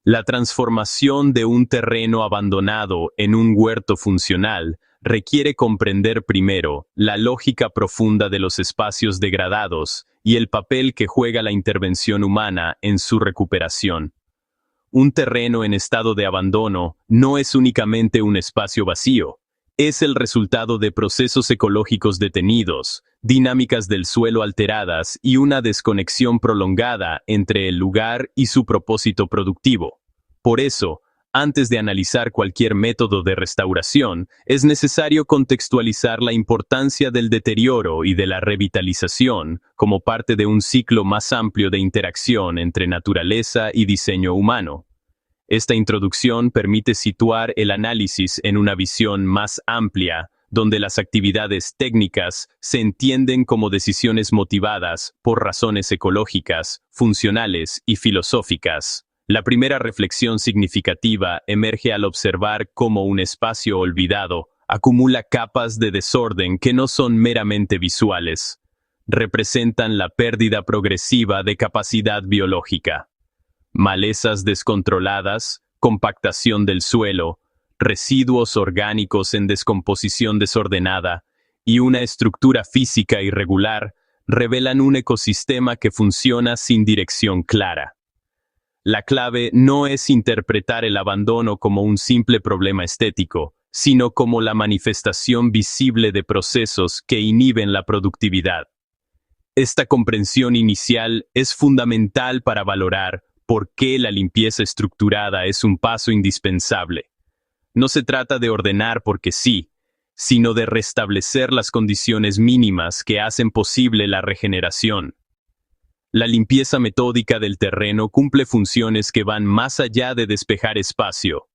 La transformación de un terreno abandonado en un huerto funcional requiere comprender primero la lógica profunda de los espacios degradados y el papel que juega la intervención humana en su recuperación. Un terreno en estado de abandono no es únicamente un espacio vacío, es el resultado de procesos ecológicos detenidos, dinámicas del suelo alteradas y una desconexión prolongada entre el lugar y su propósito productivo. Por eso, antes de analizar cualquier método de restauración, es necesario contextualizar la importancia del deterioro y de la revitalización como parte de un ciclo más amplio de interacción entre naturaleza y diseño humano. Esta introducción permite situar el análisis en una visión más amplia, donde las actividades técnicas se entienden como decisiones motivadas por razones ecológicas, funcionales y filosóficas. La primera reflexión significativa emerge al observar cómo un espacio olvidado acumula capas de desorden que no son meramente visuales. Representan la pérdida progresiva de capacidad biológica. Malezas descontroladas, compactación del suelo, residuos orgánicos en descomposición desordenada y una estructura física irregular revelan un ecosistema que funciona sin dirección clara. La clave no es interpretar el abandono como un simple problema estético, sino como la manifestación visible de procesos que inhiben la productividad. Esta comprensión inicial es fundamental para valorar por qué la limpieza estructurada es un paso indispensable. No se trata de ordenar porque sí, sino de restablecer las condiciones mínimas que hacen posible la regeneración. La limpieza metódica del terreno cumple funciones que van más allá de despejar espacio.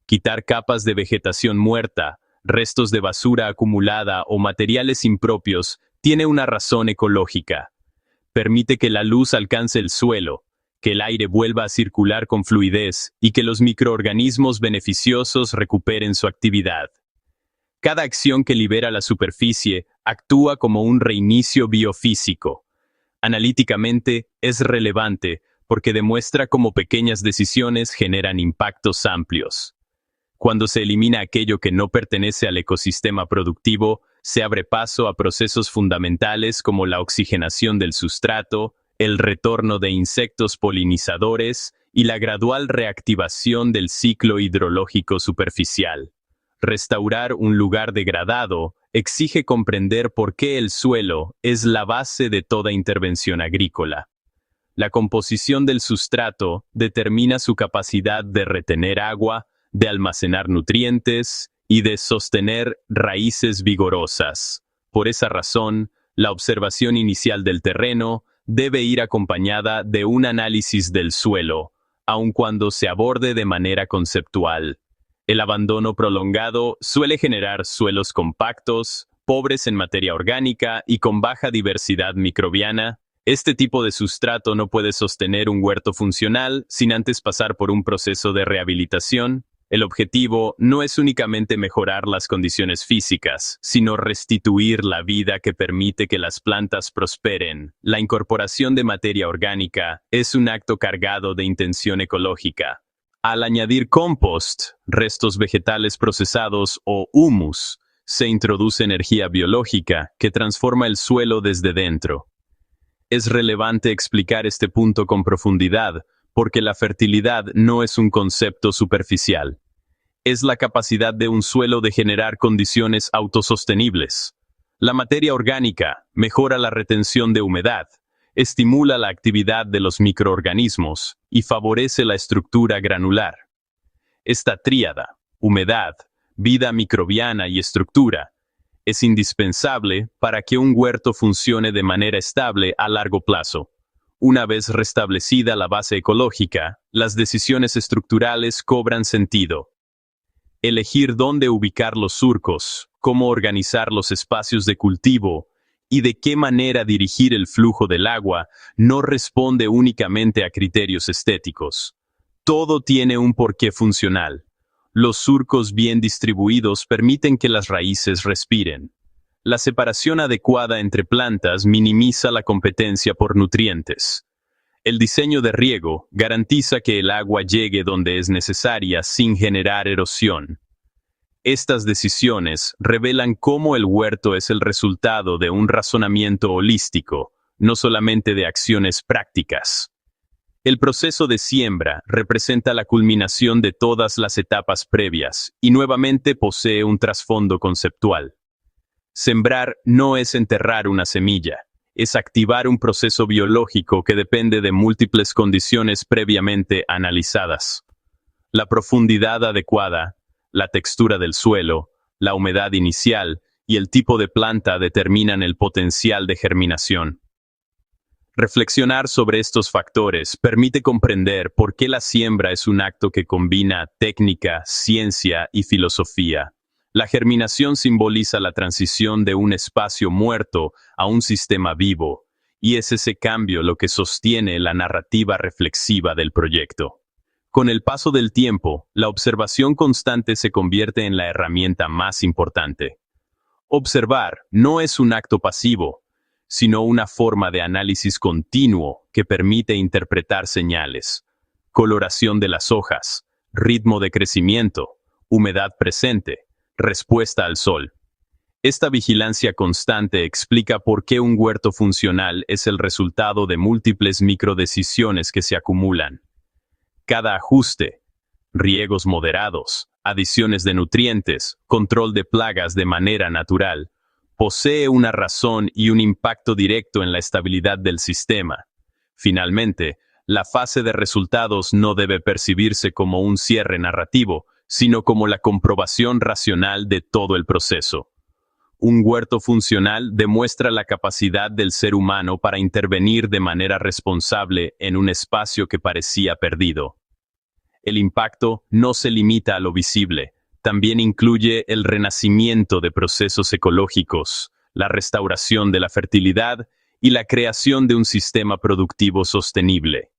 Quitar capas de vegetación muerta, restos de basura acumulada o materiales impropios tiene una razón ecológica. Permite que la luz alcance el suelo, que el aire vuelva a circular con fluidez y que los microorganismos beneficiosos recuperen su actividad. Cada acción que libera la superficie actúa como un reinicio biofísico. Analíticamente es relevante porque demuestra cómo pequeñas decisiones generan impactos amplios. Cuando se elimina aquello que no pertenece al ecosistema productivo, se abre paso a procesos fundamentales como la oxigenación del sustrato, el retorno de insectos polinizadores y la gradual reactivación del ciclo hidrológico superficial. Restaurar un lugar degradado exige comprender por qué el suelo es la base de toda intervención agrícola. La composición del sustrato determina su capacidad de retener agua, de almacenar nutrientes y de sostener raíces vigorosas. Por esa razón, la observación inicial del terreno debe ir acompañada de un análisis del suelo, aun cuando se aborde de manera conceptual. El abandono prolongado suele generar suelos compactos, pobres en materia orgánica y con baja diversidad microbiana. Este tipo de sustrato no puede sostener un huerto funcional sin antes pasar por un proceso de rehabilitación. El objetivo no es únicamente mejorar las condiciones físicas, sino restituir la vida que permite que las plantas prosperen. La incorporación de materia orgánica es un acto cargado de intención ecológica. Al añadir compost, restos vegetales procesados o humus, se introduce energía biológica que transforma el suelo desde dentro. Es relevante explicar este punto con profundidad, porque la fertilidad no es un concepto superficial. Es la capacidad de un suelo de generar condiciones autosostenibles. La materia orgánica mejora la retención de humedad, estimula la actividad de los microorganismos y favorece la estructura granular. Esta tríada, humedad, vida microbiana y estructura, es indispensable para que un huerto funcione de manera estable a largo plazo. Una vez restablecida la base ecológica, las decisiones estructurales cobran sentido. Elegir dónde ubicar los surcos, cómo organizar los espacios de cultivo y de qué manera dirigir el flujo del agua no responde únicamente a criterios estéticos. Todo tiene un porqué funcional. Los surcos bien distribuidos permiten que las raíces respiren. La separación adecuada entre plantas minimiza la competencia por nutrientes. El diseño de riego garantiza que el agua llegue donde es necesaria sin generar erosión. Estas decisiones revelan cómo el huerto es el resultado de un razonamiento holístico, no solamente de acciones prácticas. El proceso de siembra representa la culminación de todas las etapas previas y nuevamente posee un trasfondo conceptual. Sembrar no es enterrar una semilla, es activar un proceso biológico que depende de múltiples condiciones previamente analizadas. La profundidad adecuada, la textura del suelo, la humedad inicial y el tipo de planta determinan el potencial de germinación. Reflexionar sobre estos factores permite comprender por qué la siembra es un acto que combina técnica, ciencia y filosofía. La germinación simboliza la transición de un espacio muerto a un sistema vivo, y es ese cambio lo que sostiene la narrativa reflexiva del proyecto. Con el paso del tiempo, la observación constante se convierte en la herramienta más importante. Observar no es un acto pasivo, sino una forma de análisis continuo que permite interpretar señales, coloración de las hojas, ritmo de crecimiento, humedad presente, respuesta al sol. Esta vigilancia constante explica por qué un huerto funcional es el resultado de múltiples microdecisiones que se acumulan. Cada ajuste, riegos moderados, adiciones de nutrientes, control de plagas de manera natural, posee una razón y un impacto directo en la estabilidad del sistema. Finalmente, la fase de resultados no debe percibirse como un cierre narrativo, sino como la comprobación racional de todo el proceso. Un huerto funcional demuestra la capacidad del ser humano para intervenir de manera responsable en un espacio que parecía perdido. El impacto no se limita a lo visible, también incluye el renacimiento de procesos ecológicos, la restauración de la fertilidad y la creación de un sistema productivo sostenible.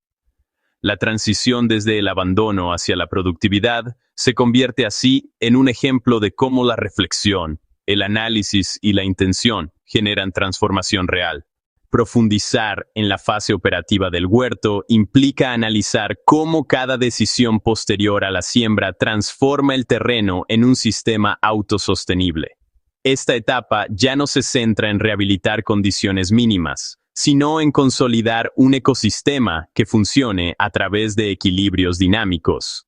La transición desde el abandono hacia la productividad se convierte así en un ejemplo de cómo la reflexión, el análisis y la intención generan transformación real. Profundizar en la fase operativa del huerto implica analizar cómo cada decisión posterior a la siembra transforma el terreno en un sistema autosostenible. Esta etapa ya no se centra en rehabilitar condiciones mínimas, sino en consolidar un ecosistema que funcione a través de equilibrios dinámicos.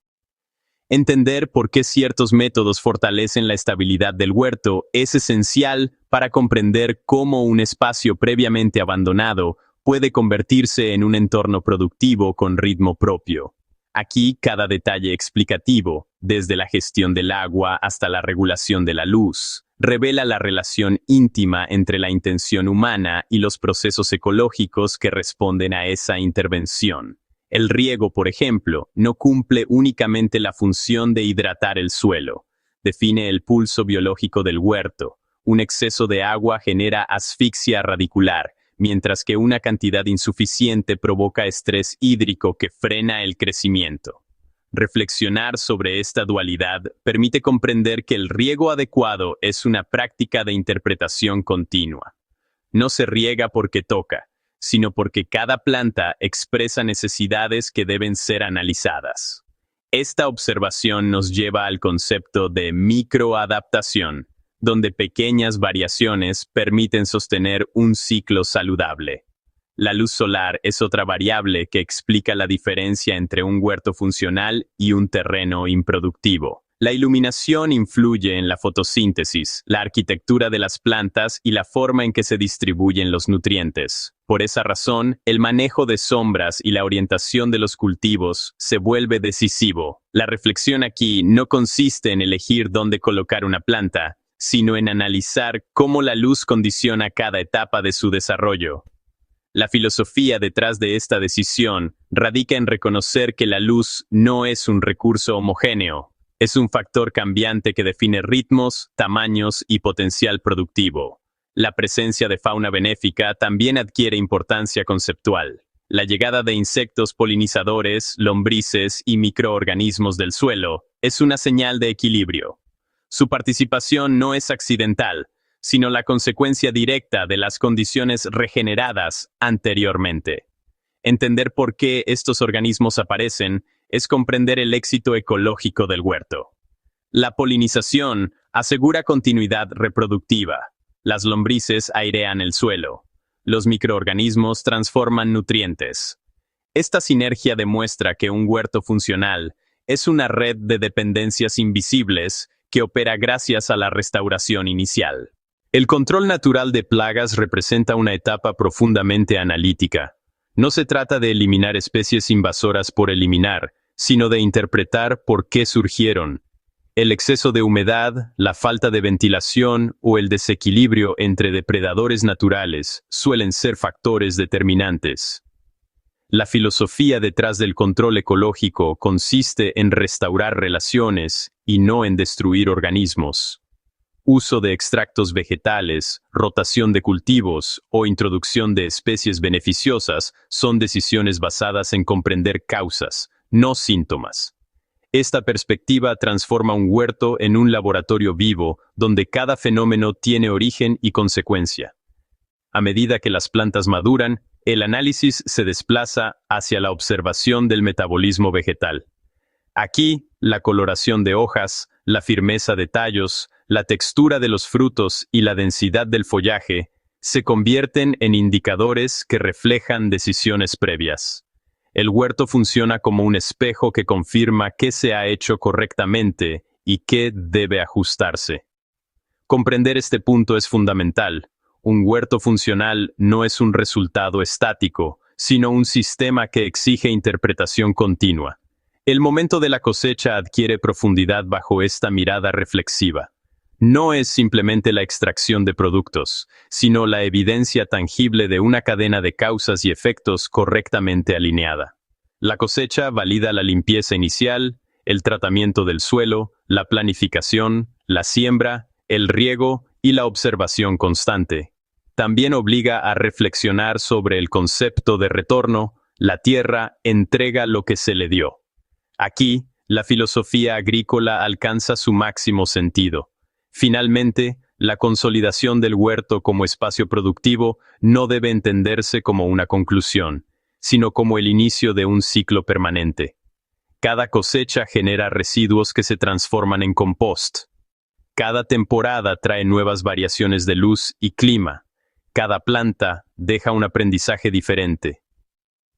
Entender por qué ciertos métodos fortalecen la estabilidad del huerto es esencial para comprender cómo un espacio previamente abandonado puede convertirse en un entorno productivo con ritmo propio. Aquí cada detalle explicativo, desde la gestión del agua hasta la regulación de la luz, revela la relación íntima entre la intención humana y los procesos ecológicos que responden a esa intervención. El riego, por ejemplo, no cumple únicamente la función de hidratar el suelo. Define el pulso biológico del huerto. Un exceso de agua genera asfixia radicular, mientras que una cantidad insuficiente provoca estrés hídrico que frena el crecimiento. Reflexionar sobre esta dualidad permite comprender que el riego adecuado es una práctica de interpretación continua. No se riega porque toca, sino porque cada planta expresa necesidades que deben ser analizadas. Esta observación nos lleva al concepto de microadaptación, donde pequeñas variaciones permiten sostener un ciclo saludable. La luz solar es otra variable que explica la diferencia entre un huerto funcional y un terreno improductivo. La iluminación influye en la fotosíntesis, la arquitectura de las plantas y la forma en que se distribuyen los nutrientes. Por esa razón, el manejo de sombras y la orientación de los cultivos se vuelve decisivo. La reflexión aquí no consiste en elegir dónde colocar una planta, sino en analizar cómo la luz condiciona cada etapa de su desarrollo. La filosofía detrás de esta decisión radica en reconocer que la luz no es un recurso homogéneo. Es un factor cambiante que define ritmos, tamaños y potencial productivo. La presencia de fauna benéfica también adquiere importancia conceptual. La llegada de insectos polinizadores, lombrices y microorganismos del suelo es una señal de equilibrio. Su participación no es accidental, sino la consecuencia directa de las condiciones regeneradas anteriormente. Entender por qué estos organismos aparecen es comprender el éxito ecológico del huerto. La polinización asegura continuidad reproductiva. Las lombrices airean el suelo. Los microorganismos transforman nutrientes. Esta sinergia demuestra que un huerto funcional es una red de dependencias invisibles que opera gracias a la restauración inicial. El control natural de plagas representa una etapa profundamente analítica. No se trata de eliminar especies invasoras por eliminar, sino de interpretar por qué surgieron. El exceso de humedad, la falta de ventilación o el desequilibrio entre depredadores naturales suelen ser factores determinantes. La filosofía detrás del control ecológico consiste en restaurar relaciones y no en destruir organismos. Uso de extractos vegetales, rotación de cultivos o introducción de especies beneficiosas son decisiones basadas en comprender causas, no síntomas. Esta perspectiva transforma un huerto en un laboratorio vivo donde cada fenómeno tiene origen y consecuencia. A medida que las plantas maduran, el análisis se desplaza hacia la observación del metabolismo vegetal. Aquí, la coloración de hojas, la firmeza de tallos, la textura de los frutos y la densidad del follaje se convierten en indicadores que reflejan decisiones previas. El huerto funciona como un espejo que confirma qué se ha hecho correctamente y qué debe ajustarse. Comprender este punto es fundamental. Un huerto funcional no es un resultado estático, sino un sistema que exige interpretación continua. El momento de la cosecha adquiere profundidad bajo esta mirada reflexiva. No es simplemente la extracción de productos, sino la evidencia tangible de una cadena de causas y efectos correctamente alineada. La cosecha valida la limpieza inicial, el tratamiento del suelo, la planificación, la siembra, el riego y la observación constante. También obliga a reflexionar sobre el concepto de retorno. La tierra entrega lo que se le dio. Aquí, la filosofía agrícola alcanza su máximo sentido. Finalmente, la consolidación del huerto como espacio productivo no debe entenderse como una conclusión, sino como el inicio de un ciclo permanente. Cada cosecha genera residuos que se transforman en compost. Cada temporada trae nuevas variaciones de luz y clima. Cada planta deja un aprendizaje diferente.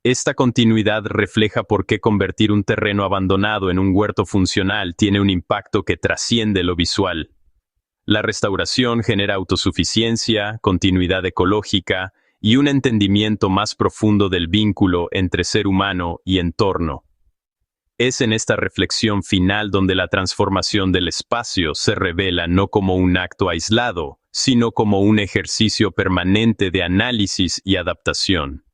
Esta continuidad refleja por qué convertir un terreno abandonado en un huerto funcional tiene un impacto que trasciende lo visual. La restauración genera autosuficiencia, continuidad ecológica y un entendimiento más profundo del vínculo entre ser humano y entorno. Es en esta reflexión final donde la transformación del espacio se revela no como un acto aislado, sino como un ejercicio permanente de análisis y adaptación.